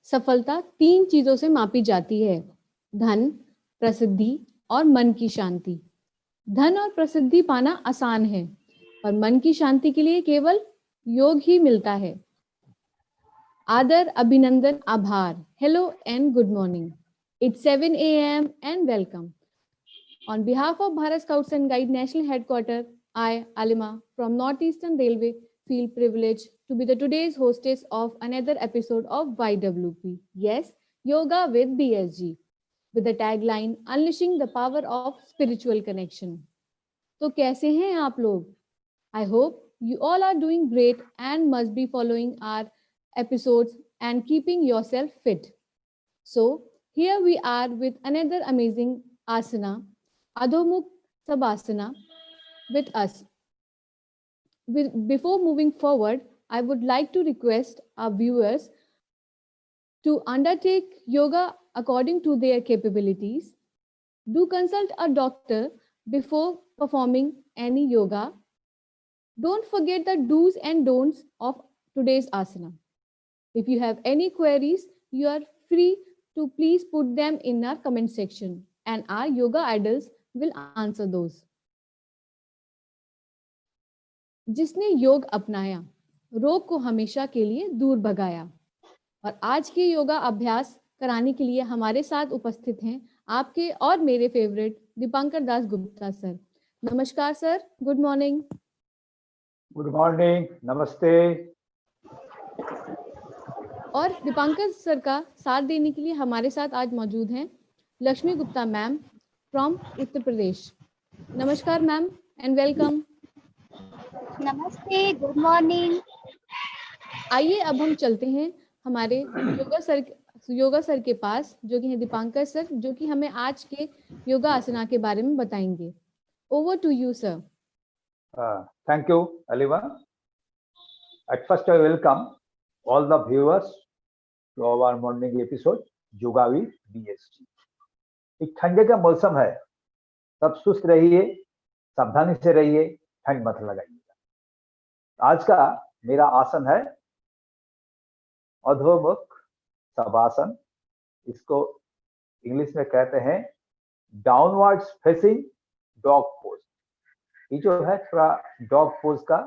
सफलता 3 चीजों से मापी जाती है: धन, प्रसिद्धि और मन की शांति। धन और प्रसिद्धि पाना आसान है, पर मन की शांति के लिए केवल योग ही मिलता है। आदर, अभिनंदन, आभार. Hello and good morning. It's 7 a.m. and welcome. On behalf of Bharat Scouts and Guide National Headquarters, I, Alima, from Northeastern Railway, feel privileged to be the today's hostess of another episode of YWP. Yes, Yoga with BSG, with the tagline Unleashing the Power of Spiritual Connection. तो कैसे हैं आप लोग? I hope you all are doing great and must be following our episodes and keeping yourself fit. So, here we are with another amazing asana, Adho Mukh Sabasana, with us. Before moving forward, I would like to request our viewers to undertake yoga according to their capabilities. Do consult a doctor before performing any yoga. Don't forget the do's and don'ts of today's asana. If you have any queries, you are free to please put them in our comment section and our yoga idols will answer those. जिसने योग अपनाया, रोग को हमेशा के लिए दूर भगाया। और आज के योगा अभ्यास कराने के लिए हमारे साथ उपस्थित हैं आपके और मेरे फेवरेट दीपांकर दास गुप्ता सर। नमस्कार sir, good morning. Good morning, नमस्ते। और दीपांकर सर का साथ देने के लिए हमारे साथ आज मौजूद हैं लक्ष्मी गुप्ता मैम फ्रॉम उत्तर प्रदेश। नमस्कार मैम एंड वेलकम। नमस्ते, गुड मॉर्निंग। आइए अब हम चलते हैं हमारे योगा सर के पास, जो कि हैं दीपांकर सर, जो कि हमें आज के योगा आसना के बारे में बताएंगे। Over to you sir. Thank you, Alima. At first, I welcome all the viewers to our morning episode, Yoga with BSG. एक ठंडे का मौसम है, सब सुस्त रहिए, सावधानी से रहिए, ठंड मत लगाइएगा। आज का मेरा आसन है अधोमुख शवासन। इसको इंग्लिश में कहते हैं डाउनवर्ड्स फेसिंग डॉग पोज। ये जो है थोड़ा डॉग पोज का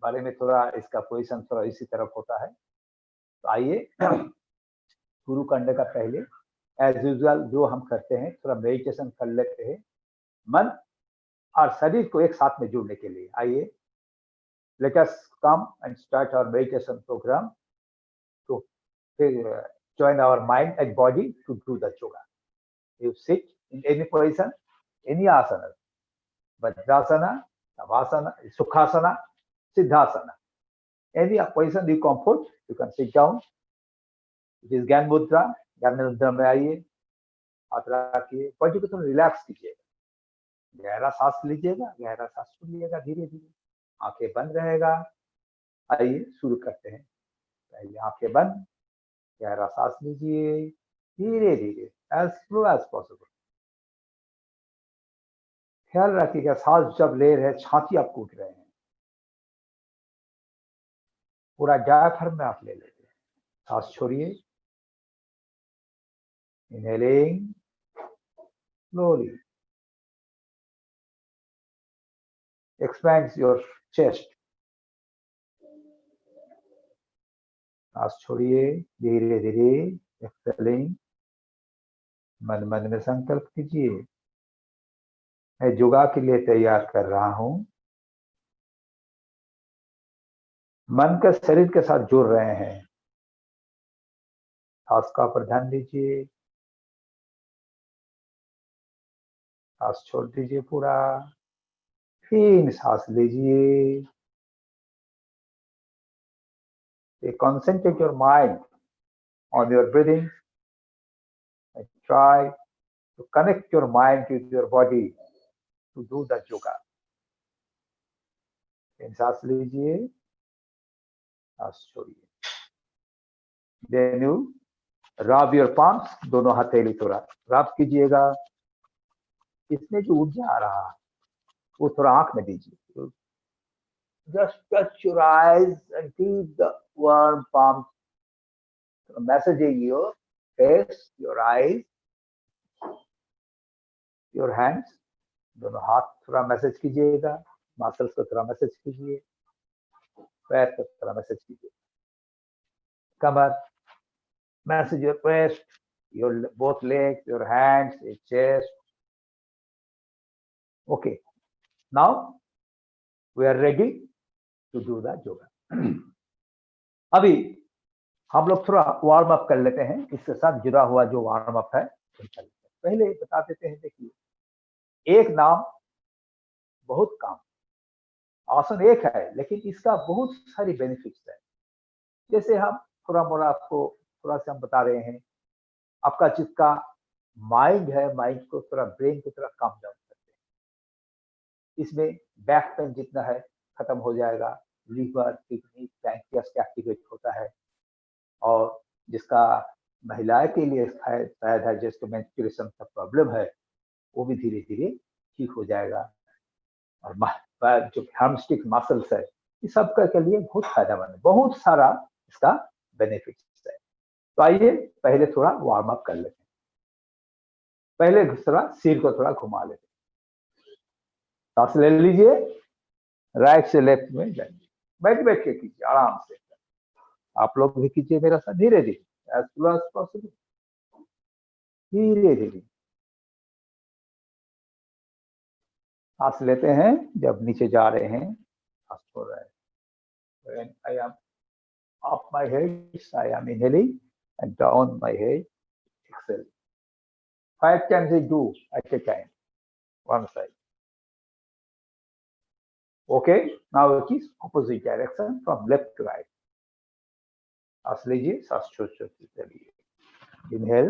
बारे में, थोड़ा इसका पोजीशन थोड़ा इसी तरफ होता है। तो आइए शुरू करने का पहले एज यूजुअल जो हम करते हैं, थोड़ा मेडिटेशन कर लेते हैं मन और शरीर को एक साथ में जोड़ने के लिए। आइए, let us come and start our meditation programme to join our mind and body to do the yoga. You sit in any position, any asana, Vajrasana, Savasana, Sukhasana, Siddhasana. Any position you comfort, you can sit down. It is Gyan Mudra. Gyan Mudra में आइए, हाथ रखिए, body को थोड़ा relax कीजिएगा, गहरा सांस लीजिएगा, गहरा सांस छोड़िएगा धीरे धीरे, आंखें बंद रहेगा। आइए शुरू करते हैं। पहले आंखें बंद, गहरा सांस लीजिए धीरे धीरे, एज स्लो एज पॉसिबल। ख्याल रखिएगा सांस जब ले रहे हैं छाती आपको उठ रहे हैं, पूरा डायफ्राम में आप ले लेते हैं। सांस छोड़िए, inhaling slowly, expands your chest. सांस छोड़िए धीरे धीरे, एक्सहेलिंग। मन मन में संकल्प कीजिए, मैं योगा के लिए तैयार कर रहा हूं। मन का शरीर के साथ जुड़ रहे हैं। सांस का पर ध्यान दीजिए, सांस छोड़ दीजिए पूरा, 3 सांस लीजिए। Concentrate your mind on your breathing and try to connect your mind with your body to do the yoga. सांस लीजिए, सांस छोड़िए। Then you rub your palms, दोनों हथेली थोड़ा रब कीजिएगा। इसमें जो ऊर्जा आ रहा है वो थोड़ा आंख में दीजिए। Just touch your eyes and keep the warm palms massaging your face, your eyes, your hands. दोनों हाथ थोड़ा मैसेज कीजिएगा, मसल्स को थोड़ा मैसेज कीजिए, पैर को थोड़ा मैसेज कीजिए, कमर, massage your breast, your both legs, your hands, your chest. Okay, now we are ready to do the yoga. अभी हम लोग थोड़ा वार्म अप कर लेते हैं। इसके साथ जुड़ा हुआ जो वार्म अप है पहले बता देते हैं। देखिए, एक नाम बहुत काम, आसन एक है लेकिन इसका बहुत सारी बेनिफिट्स है। जैसे हम थोड़ा मोड़ा आपको थोड़ा सा हम बता रहे हैं, आपका जिसका माइंड है, माइंड को थोड़ा ब्रेन को थोड़ा काम डाउन करते हैं। इसमें बैक पेन जितना है खत्म हो जाएगा, लीवर, किडनी, पैंक्रियास एक्टिवेट होता है, और जिसका महिलाएं के लिए शायद है जिसको मेंस्ट्रुएशन का प्रॉब्लम है वो भी धीरे धीरे ठीक हो जाएगा। और जो हैमस्ट्रिंग मसल्स है ये सब के लिए बहुत फायदेमंद है, बहुत सारा इसका बेनिफिट्स है। तो आइए पहले थोड़ा वार्म अप कर लेते हैं। पहले थोड़ा सिर को थोड़ा घुमा लेते हैं। सांस ले लीजिए, राइट से लेफ्ट में जाइए, बैठ बैठ के कीजिए आराम से। आप लोग भी कीजिए मेरा साथ, धीरे धीरे, एज स्लो एज पॉसिबल, धीरे धीरे सांस लेते हैं। जब नीचे जा रहे हैं सांस छोड़ रहे हैं। When I am up my head, I am inhaling, and down my head, exhale. 5 times I do at a time, one side. Okay, now it is opposite direction from left to right. सांस लीजिए, सांस छोड़ छोड़ के चलिए, inhale,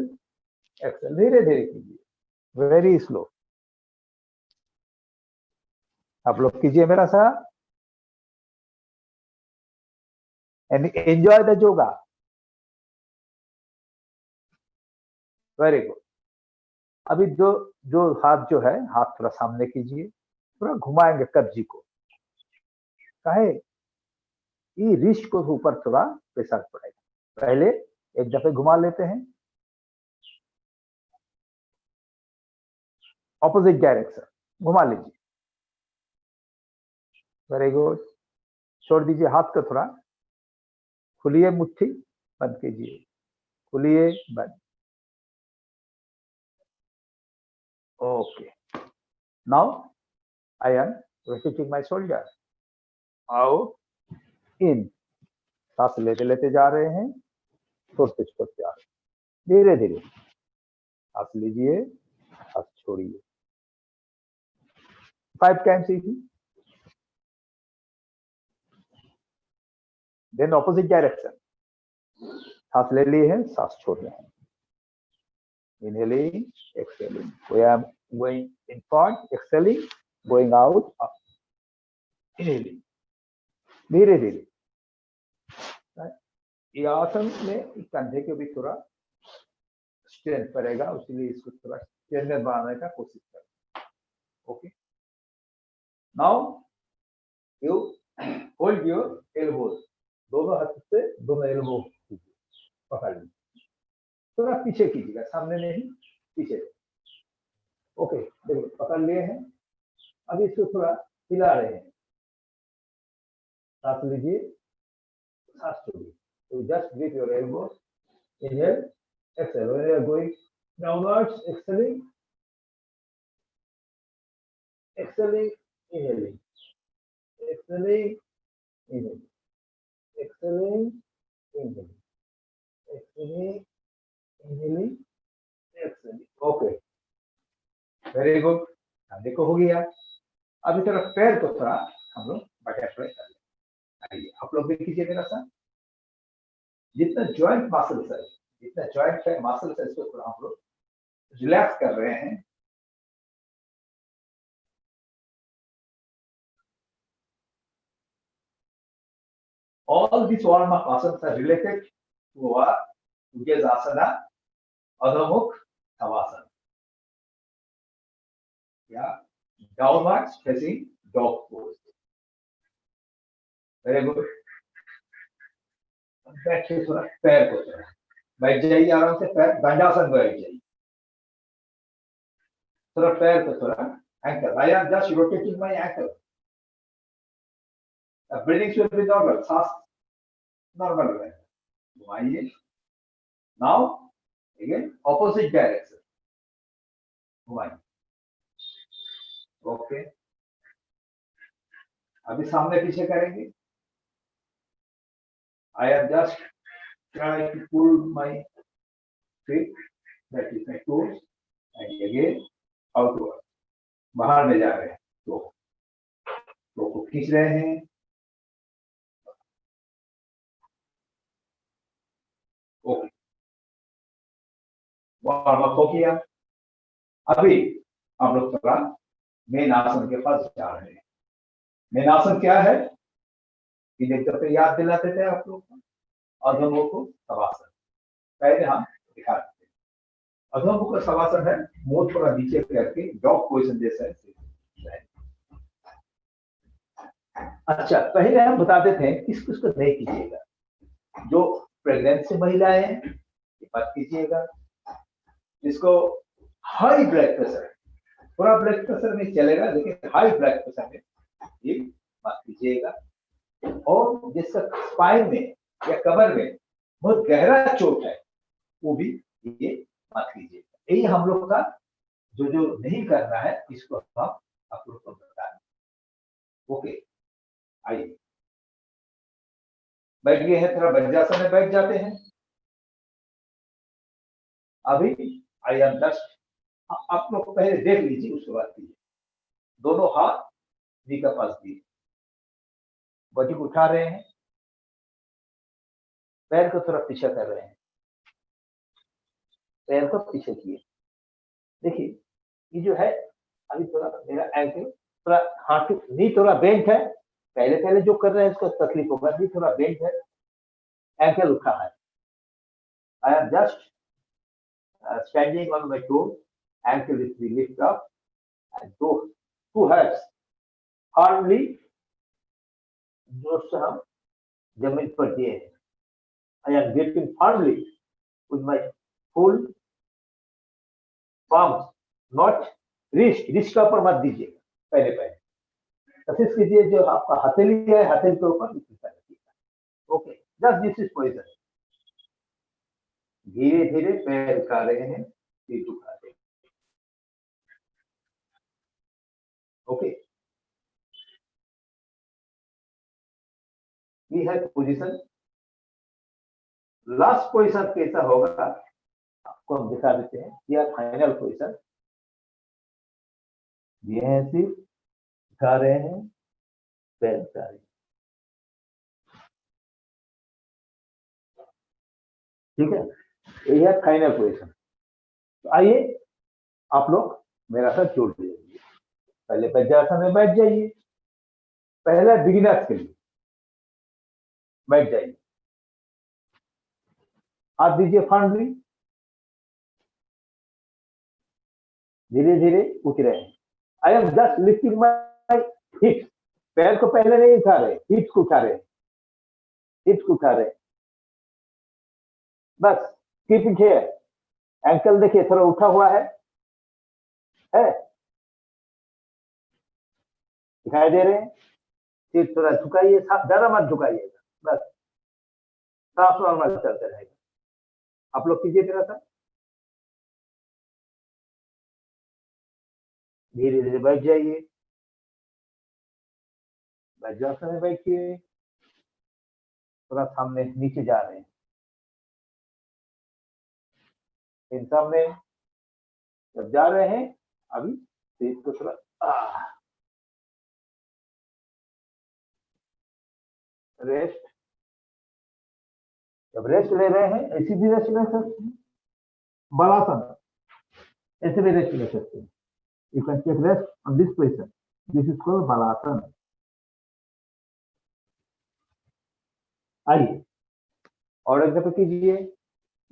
Excel, धीरे धीरे कीजिए, वेरी स्लो। आप लोग कीजिए मेरा साथ and enjoy the yoga. Very good. अभी जो हाथ जो है, हाथ थोड़ा सामने कीजिए, थोड़ा घुमाएंगे कब्जी को, काहे ये रिस्ट को ऊपर थोड़ा प्रेशर पड़ेगा। पहले एक दफे घुमा लेते हैं, ऑपोजिट डायरेक्शन घुमा लीजिए, वेरी गुड। छोड़ दीजिए हाथ को, थोड़ा खुलिए, मुट्ठी बंद कीजिए, खुलिए, बंद। Okay, now I am rotating my shoulder out in. सांस लेते लेते जा रहे हैं, छोड़ते छोड़ते आ रहे हैं, धीरे धीरे सांस लीजिए, सांस छोड़िए, 5 times easy। Then opposite direction, सांस ले लिए हैं, सांस छोड़ रहे हैं, inhaling, exhaling, we are going in front, exhaling, going out, up, inhaling, धीरे धीरे। ये आसन में कंधे के भी थोड़ा स्ट्रेंथ पड़ेगा, उसलिए इसको थोड़ा स्ट्रेंथ बनाने का कोशिश करें। Okay, now you hold your elbows, दोनों हाथ से दोनों एल्बो पकड़ लीजिए, थोड़ा पीछे कीजिएगा, सामने नहीं पीछे। ओके, देखो पकड़ लिए हैं। अब इसको थोड़ा हिला रहे हैं, सांस लीजिए, सांस छोड़िए। तो just breathe your elbow, inhale, exhale. When you are going downwards, exhaling, exhaling, inhaling, exhaling, inhaling, exhaling, inhaling, exhaling, inhaling, exhaling. Okay, very good. देखो हो गया। अब इस तरह पैर को थोड़ा हम लोग बटरफ्लाई कर लें। आइए आप लोग भी कीजिए मेरा साथ। जितना जॉइंट मसल्स है, जितना जॉइंट है मसल्स है, इसको थोड़ा हम लोग रिलैक्स कर रहे हैं। All these warm-up asanas are related to our Ujjasana, Adho Mukh Savasana. Yeah, downward facing dog pose. Very good. बैठिए, थोड़ा पैर को थोड़ा बैठ जाइए, आराम से पैर दंडासन बैठ जाइए, थोड़ा पैर को थोड़ा ankle. I am just rotating my ankle. The breathing should be normal, सांस नॉर्मल रहे। घुमाइए। Now again opposite direction, घुमाइए। ओके, अभी सामने पीछे करेंगे। I am just trying to pull my feet, that is my toes, and again outward, बाहर में जा रहे हैं, तो को खींच रहे हैं। ओके, वार्म अप हो गया। अभी हम लोग थोड़ा मेन आसन के पास जा रहे हैं। मेन आसन क्या है कि देखते याद दिलाते थे आप लोग को, अधो मुख शवासन। पहले हम दिखा देते हैं। अधो मुख शवासन है, मुंह थोड़ा नीचे करके डॉग पोजीशन जैसा है। अच्छा, पहले हम बताते थे किस किस को नहीं कीजिएगा। जो प्रेगनेंसी महिलाएं हैं मत कीजिएगा। जिसको हाई ब्लड प्रेशर है, थोड़ा ब्लड प्रेशर में चलेगा, लेकिन हाई ब्लड प्रेशर में ये मत कीजिएगा। और जिसका स्पाइन में या कमर में बहुत गहरा चोट है, वो भी ये मत कीजिएगा। यही हम लोग का जो नहीं करना है, इसको हम आप लोग को बता दें। ओके, आइए बैठ गए हैं, थोड़ा वज्रासन में बैठ जाते हैं। अभी आई एम जस्ट, आप लोग पहले देख लीजिए, उसके बाद कीजिए। दोनों हाथ नी का पास दिए, बॉडी को उठा रहे हैं, पैर को थोड़ा पीछे कर रहे हैं, पैर को पीछे किए। देखिए ये जो है, अभी थोड़ा मेरा एंकल थोड़ा हाथ नी थोड़ा बेंट है। पहले पहले जो कर रहे हैं इसको तकलीफ होगा, नी थोड़ा बेंट है, एंकल उठा है। I am just standing on my toes, ankle is be lift up, and those two hands firmly जोर से हम जमीन पर दिए हैं। I am getting firmly with my full palms, not wrist, wrist का ऊपर मत दीजिएगा, पहले पहले कोशिश कीजिए जो आपका हथेली है, हथेली के ऊपर okay, just this is position. धीरे धीरे पैर उठा रहे हैं, पीठ उठा रहे हैं। ओके, ये है पोजीशन। लास्ट पोजीशन कैसा होगा आपको हम दिखा देते हैं। यह फाइनल पोजीशन, ये है, सिर्फ उठा रहे हैं, पैर उठा रहे हैं। ठीक है, यह है फाइनल पोजीशन। तो आइए आप लोग मेरा साथ जोड़ लीजिए। पहले वज्रासन में बैठ जाइए, पहला बिगिनर्स के लिए बैठ जाइए, हाथ दीजिए फर्मली, धीरे धीरे उठ रहे हैं। आई एम जस्ट लिफ्टिंग माय हिप्स, पैर को पहले नहीं उठा रहे, हिप्स को उठा रहे हैं। हिप्स उठा रहे हैं, बस कीपिंग हियर। एंकल देखिए थोड़ा उठा हुआ है, दिखाई दे रहे हैं। सिर थोड़ा झुकाइए, ज्यादा मत झुकाइएगा, बस सांस नॉर्मल चलते रहेगा। आप लोग कीजिए मेरा साथ, धीरे धीरे बैठ जाइए, वज्रासन में बैठिए, थोड़ा सामने नीचे जा रहे हैं, इन सामने जब जा रहे हैं अभी सिर को थोड़ा रेस्ट। जब रेस्ट ले रहे हैं ऐसी भी रेस्ट ले सकते हैं, बलासन ऐसे भी रेस्ट ले सकते हैं। You can take rest on this position, this is called Balasana. आइए और एग्जाम्पल कीजिए।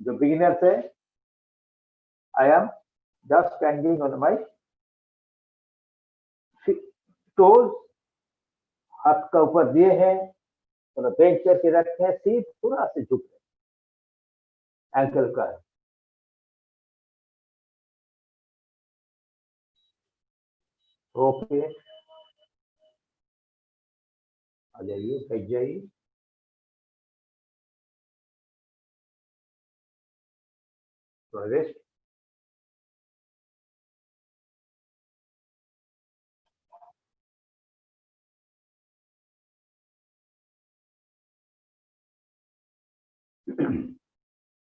जो बिगिनर्स है, I am just standing on my toes, हाथ का ऊपर दिए हैं, थोड़ा बेंच करके रखे हैं, सीट थोड़ा से झुक रहे, एंकल का है। ओके, आ जाइए, बैठ जाइए, थोड़ा rest.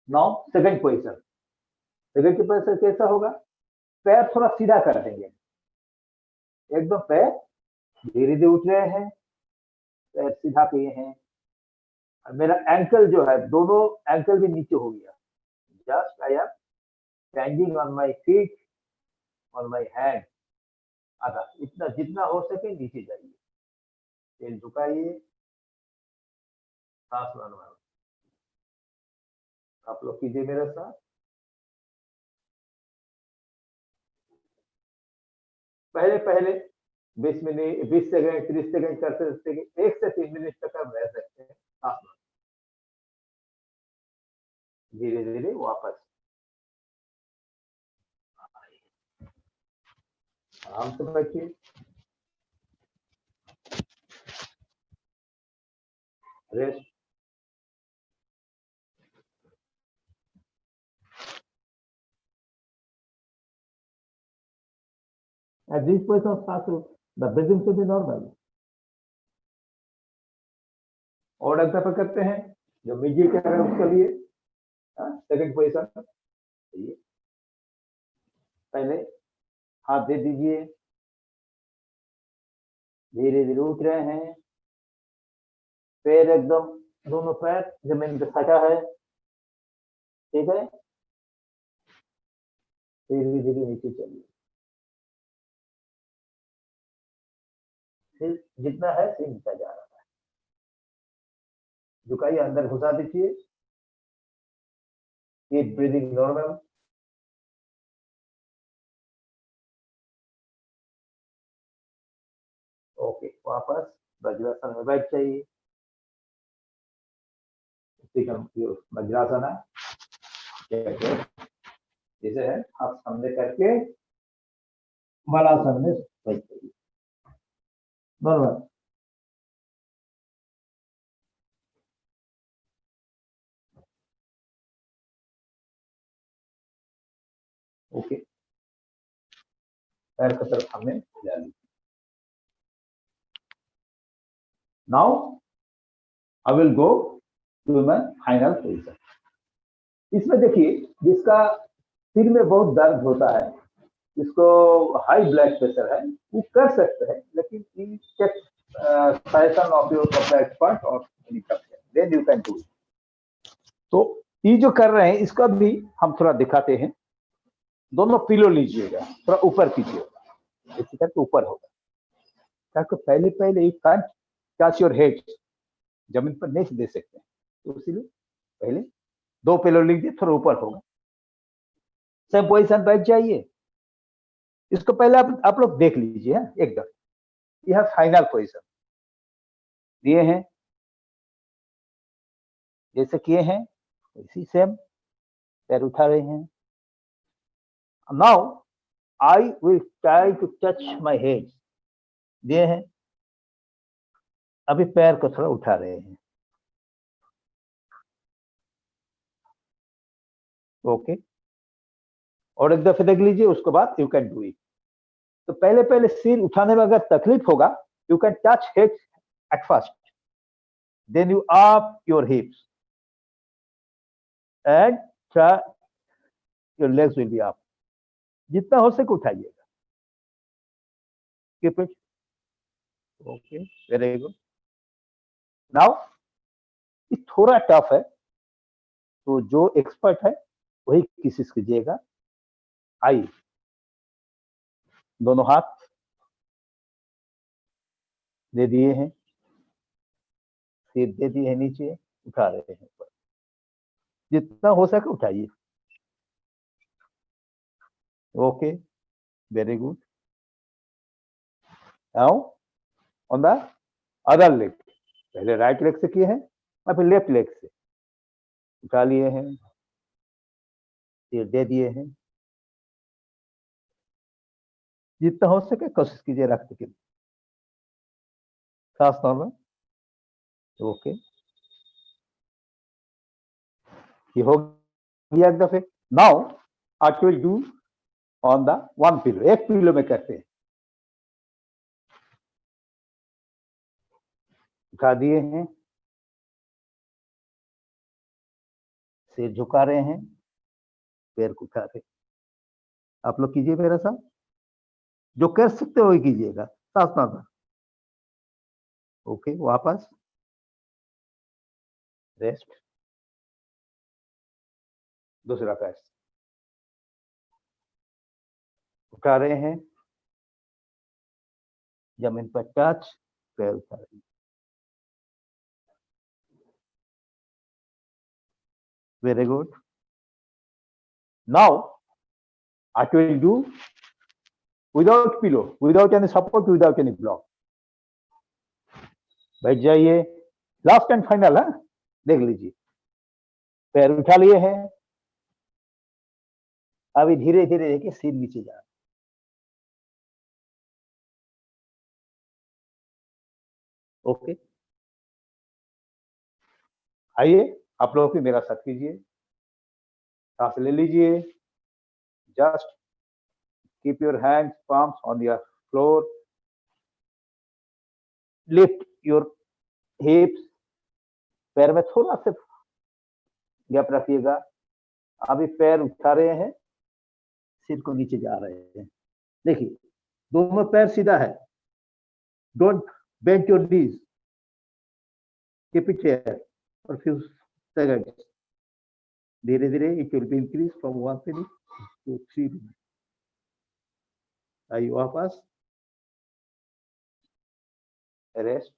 Now second position. Second की पोजीशन कैसा होगा? पैर थोड़ा सीधा कर देंगे, एकदम पैर धीरे धीरे उठ रहे हैं, पैर सीधा किए हैं, और मेरा एंकल जो है, दोनों एंकल भी नीचे हो गया। Just I am standing on my feet, on my hand. आधा इतना जितना हो सके नीचे जाइए, तेल झुकाइए, सांस नॉर्मल। आप लोग कीजिए मेरे साथ। पहले पहले 20 मिनट, 20 सेकंड, 30 सेकंड करते रहते, 1 से 3 मिनट तक आप रह सकते हैं। सांस नॉर्मल, धीरे धीरे वापस आराम से बैठिए, rest. At this point of cycle, the breathing should be normal. और एग्जाम्पल करते हैं जो म्यूजिक है उसके लिए। सेकंड पोजीशन, पहले हाथ दे दीजिए, धीरे धीरे उठ रहे हैं, पैर एकदम दोनों पैर जमीन पे सटा है, ठीक है, धीरे धीरे नीचे चलिए, सिर जितना है सिर नीचा जा रहा है, झुकाइए, अंदर घुसा दीजिए, कीप ब्रीदिंग नॉर्मल। ओके, वापस वज्रासन में बैठ जाइए। वज्रासन है जैसे है, आप सामने करके बलासन में बैठ जाइए, नॉर्मल। ओके, पैर की तरफ हमें जा लीजिए। Now I will go to my final position. इसमें देखिए, जिसका सिर में बहुत दर्द होता है, जिसको हाई ब्लड प्रेशर है, वो कर सकते हैं, लेकिन सजेशन ऑफ योर एक्सपर्ट और देन यू कैन डू। तो ये जो कर रहे हैं इसका भी हम थोड़ा दिखाते हैं। दोनों पिलो लीजिएगा, थोड़ा ऊपर कीजिएगा, इसी करके ऊपर होगा, ताकि पहले पहले you can touch your head, जमीन पर नहीं दे सकते हैं, तो इसीलिए पहले 2 पिलो लीजिए, थोड़ा ऊपर होगा। सेम पोजीशन बैठ जाइए। इसको पहले आप लोग देख लीजिए एकदम, यह फाइनल पोजीशन दिए हैं। जैसे किए हैं इसी सेम पैर उठा रहे हैं। Now I will try to touch my head, दिए हैं, अभी पैर को थोड़ा उठा रहे हैं। ओके, और एक दफे देख लीजिए, उसके बाद यू कैन डू इट। तो पहले पहले सिर उठाने में अगर तकलीफ होगा, you can touch head at first, then you up your hips and try your legs will be up. जितना हो सके उठाइएगा। Keep it. Okay, very good. Now ये थोड़ा टफ है, तो जो एक्सपर्ट है वही कोशिश कीजिएगा। आइए, दोनों हाथ दे दिए हैं, सिर दे दिए हैं नीचे, उठा रहे हैं ऊपर। जितना हो सके उठाइए। Okay, very good. Now on the other leg, पहले राइट लेग से किए हैं, और फिर लेफ्ट लेग से उठा लिए हैं, सिर दे दिए हैं। जितना हो सके कोशिश कीजिए रखने के लिए, सांस नॉर्मल। ओके, ये हो गया एक दफे। Now I will do on the one pillow, एक पिलो में करते हैं। उठा दिए हैं, सिर झुका रहे हैं, पैर को उठा रहे हैं। आप लोग कीजिए मेरा साथ, जो कर सकते हो वही कीजिएगा। सांस नॉर्मल। ओके, वापस रेस्ट। दूसरा पैर उठा रहे हैं, जमीन पर टच, पैर उठा रहे हैं। Very good. Now I will do without pillow, without any support, without any block. बैठ जाइए, लास्ट एंड फाइनल है। देख लीजिए, पैर उठा लिए हैं, अभी धीरे धीरे देखिए सिर नीचे जा रहा है। ओके, आइए आप लोग भी मेरा साथ कीजिए। सांस ले लीजिए। Just keep your hands palms on your floor, lift your hips, पैर में थोड़ा सा गैप रखिएगा। अभी पैर उठा रहे हैं, सिर को नीचे जा रहे हैं। देखिए, दोनों पैर सीधा है, don't bend your knees, keep it here for few seconds. धीरे धीरे it will be increased from 1 minute to 3 minutes. आइए वापस रेस्ट।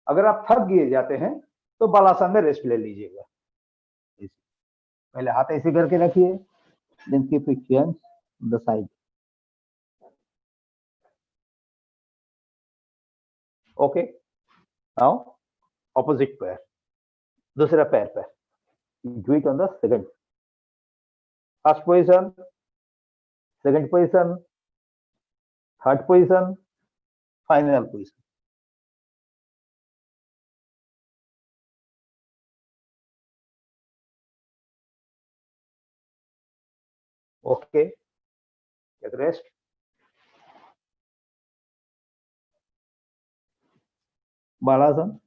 अगर आप थक गए जाते हैं तो बालासन में रेस्ट ले लीजिएगा। पहले हाथ ऐसे करके रखिए, then keep it hands on the side. Okay, now opposite पैर, दूसरा पैर पर do it on the second, first position, second position, third position, final position. Okay, take rest. Balasana.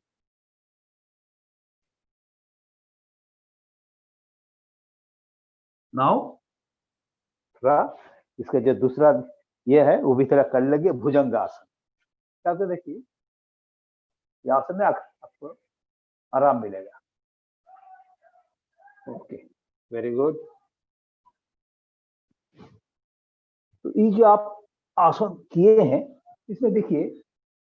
Now थोड़ा इसका जो दूसरा ये है वो भी थोड़ा कर लगे, भुजंगासन। क्या तो देखिए, ये आसन में आपको आराम मिलेगा। Okay, very good. तो ये जो आप आसन किए हैं, इसमें देखिए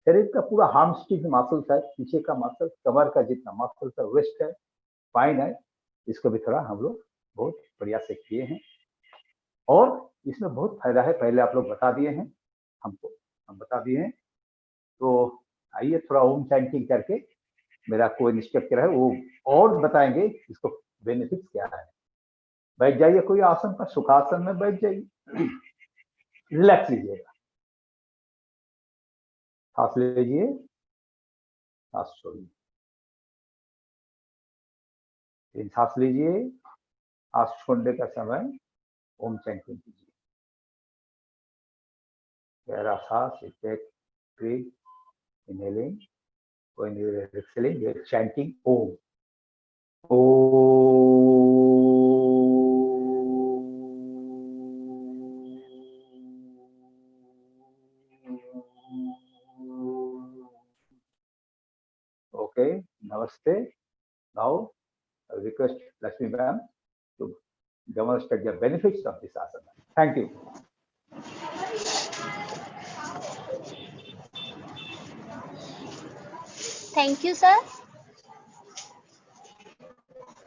शरीर का पूरा हार्मस्ट्रिंग मसल्स है, पीछे का मसल, कमर का जितना मसल्स है, वेस्ट है, स्पाइन है, इसको भी थोड़ा हम लोग बहुत बढ़िया से किए हैं और इसमें बहुत फायदा है। पहले आप लोग बता दिए हैं हमको, हम बता दिए हैं। तो आइए थोड़ा ओम चैंटिंग करके मेरा कोई इंस्ट्रक्टर है, वो और बताएंगे इसको बेनिफिट्स क्या है। बैठ जाइए कोई आसन पर, सुखासन में बैठ जाइए, रिलैक्स लीजिएगा, सांस लीजिए, सांस छोड़िए, फिर सांस लीजिए, सांस छोड़ने का समय ओम चैंटिंग कीजिए। गहरा सांस, take breath, inhaling, when you are exhaling, you are chanting Om. Okay, namaste. Now I request Lakshmi ma'am to demonstrate the benefits of this asana. Thank you. Thank you sir.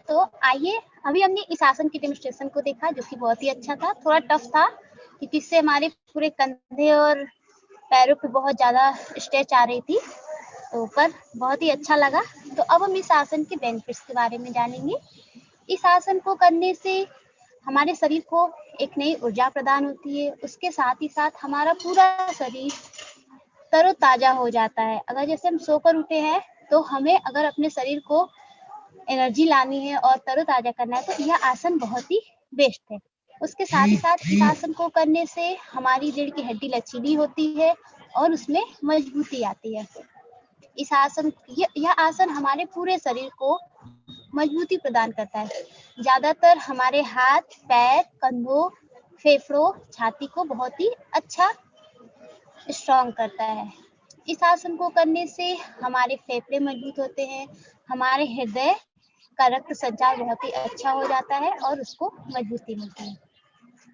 तो आइए, अभी हमने इस आसन की डेमोन्स्ट्रेशन को देखा जो कि बहुत ही अच्छा था। थोड़ा टफ था क्योंकि इससे हमारे पूरे कंधे और पैरों पे बहुत ज़्यादा स्ट्रेच आ रही थी, तो पर बहुत ही अच्छा लगा। तो अब हम इस आसन के बेनिफिट्स के बारे में जानेंगे। इस आसन को करने से हमारे शरीर को एक नई ऊर्जा प्रदान होती है, उसके साथ ही साथ हमारा पूरा शरीर तरोताजा हो जाता है। अगर जैसे हम सोकर उठे हैं तो हमें अगर अपने शरीर को एनर्जी लानी है और तरोताजा करना है तो यह आसन बहुत ही बेस्ट है। उसके साथ ही साथ इस आसन को करने से हमारी रीढ़ की हड्डी लचीली होती है और उसमें मजबूती आती है। इस आसन यह आसन हमारे पूरे शरीर को मजबूती प्रदान करता है। ज्यादातर हमारे हाथ, पैर, कंधों, फेफड़ों, छाती को बहुत ही अच्छा स्ट्रॉन्ग करता है। इस आसन को करने से हमारे फेफड़े मजबूत होते हैं, हमारे हृदय का रक्त संचार बहुत ही अच्छा हो जाता है और उसको मजबूती मिलती है।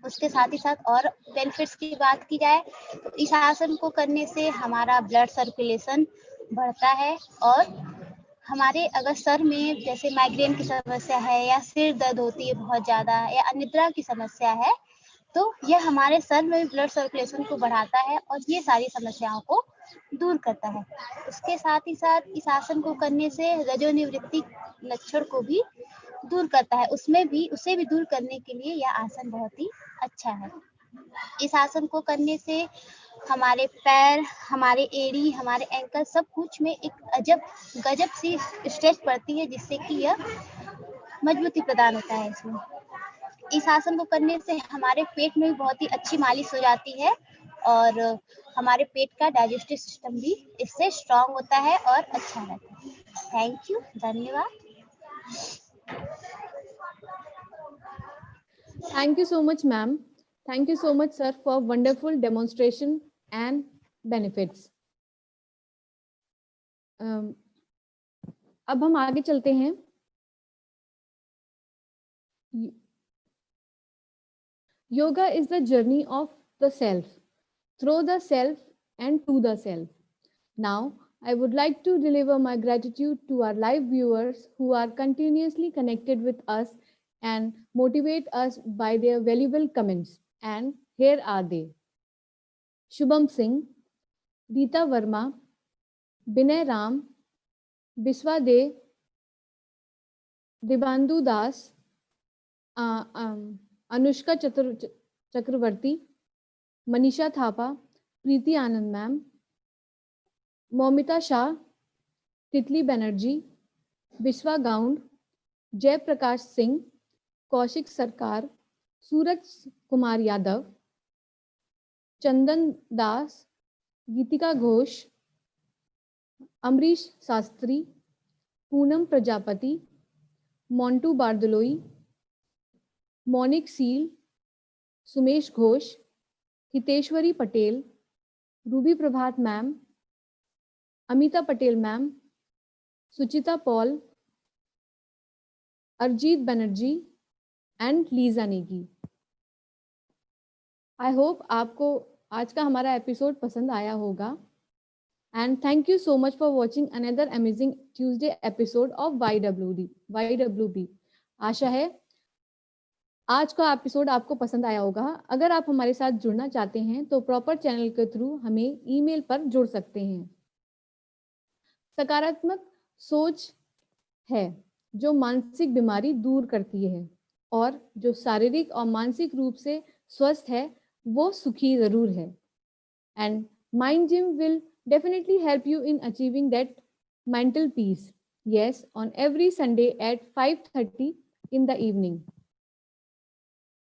उसके साथ ही साथ और बेनिफिट्स की बात की जाए तो इस आसन को करने से हमारा ब्लड सर्कुलेशन बढ़ता है और हमारे अगर सर में जैसे माइग्रेन की समस्या है या सिर दर्द होती है बहुत ज़्यादा या अनिद्रा की समस्या है तो यह हमारे सर में ब्लड सर्कुलेशन को बढ़ाता है और ये सारी समस्याओं को दूर करता है। उसके साथ ही साथ इस आसन को करने से रजोनिवृत्ति लक्षण को भी दूर करता है, उसे भी दूर करने के लिए यह आसन बहुत ही अच्छा है। इस आसन को करने से हमारे पैर, हमारे एड़ी, हमारे एंकल सब कुछ में एक गजब सी स्ट्रेच पड़ती है जिससे कि यह मजबूती प्रदान होता है इसमें। इस आसन को करने से हमारे पेट में भी बहुत ही अच्छी मालिश हो जाती है और हमारे पेट का डाइजेस्टिव सिस्टम भी इससे स्ट्रांग होता है और अच्छा रहता है। थैंक यू, धन्यवाद। Thank you so much, ma'am. Thank you so much, sir, for wonderful demonstration and benefits. अब हम आगे चलते हैं। Yoga is the journey of the self, through the self and to the self. Now, I would like to deliver my gratitude to our live viewers who are continuously connected with us and motivate us by their valuable comments. And here are they: Shubham Singh, Rita Verma, Binay Ram, Biswa De, Dibandu Das, Anushka Chakravarti, Manisha Thapa, Preeti Anand ma'am, Momita Shah, Titli Banerjee, Bishwa Gaund, Jay Prakash Singh, Kaushik Sarkar, Suraj Kumar Yadav, Chandan Das, Geetika Ghosh, Amrish Sastri, Poonam Prajapati, Montu Bardoloi, Monik Seal, Sumesh Ghosh, Hiteshwari Patel, Ruby Prabhat ma'am, Amita Patel ma'am, Suchita Paul, Arjit Banerjee and Lisa Negi. I hope आपको आज का हमारा episode पसंद आया होगा। And thank you so much for watching another amazing Tuesday episode of YWB. आशा है आज का एपिसोड आपको पसंद आया होगा। अगर आप हमारे साथ जुड़ना चाहते हैं तो प्रॉपर चैनल के थ्रू हमें ईमेल पर जुड़ सकते हैं। सकारात्मक सोच है जो मानसिक बीमारी दूर करती है, और जो शारीरिक और मानसिक रूप से स्वस्थ है वो सुखी जरूर है। And Mind Gym will definitely help you in achieving that mental peace. Yes, on every Sunday at 5:30 in the evening.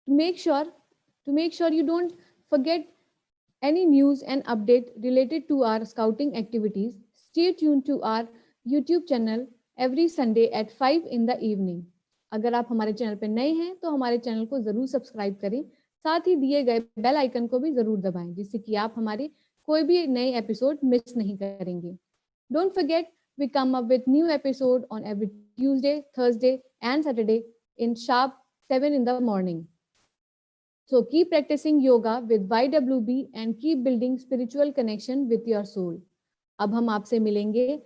To make sure you don't forget any news and update related to our scouting activities, stay tuned to our YouTube channel every Sunday at 5 in the evening. अगर आप हमारे channel पर नए हैं तो हमारे channel को जरूर सब्सक्राइब करें, साथ ही दिए गए बेल आइकन को भी जरूर दबाएं, जिससे कि आप हमारे कोई भी नए एपिसोड मिस नहीं करेंगे। Don't forget, we come up with new episode on every Tuesday, Thursday and Saturday in sharp 7 in the morning. So keep practicing yoga with YWB and keep building spiritual connection with your soul. अब हम आपसे मिलेंगे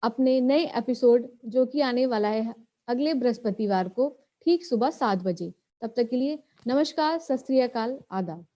अपने नए episode जो कि आने वाला है अगले बृहस्पतिवार को ठीक सुबह 7 बजे। तब तक के लिए नमस्कार, सत श्री अकाल, आदाब।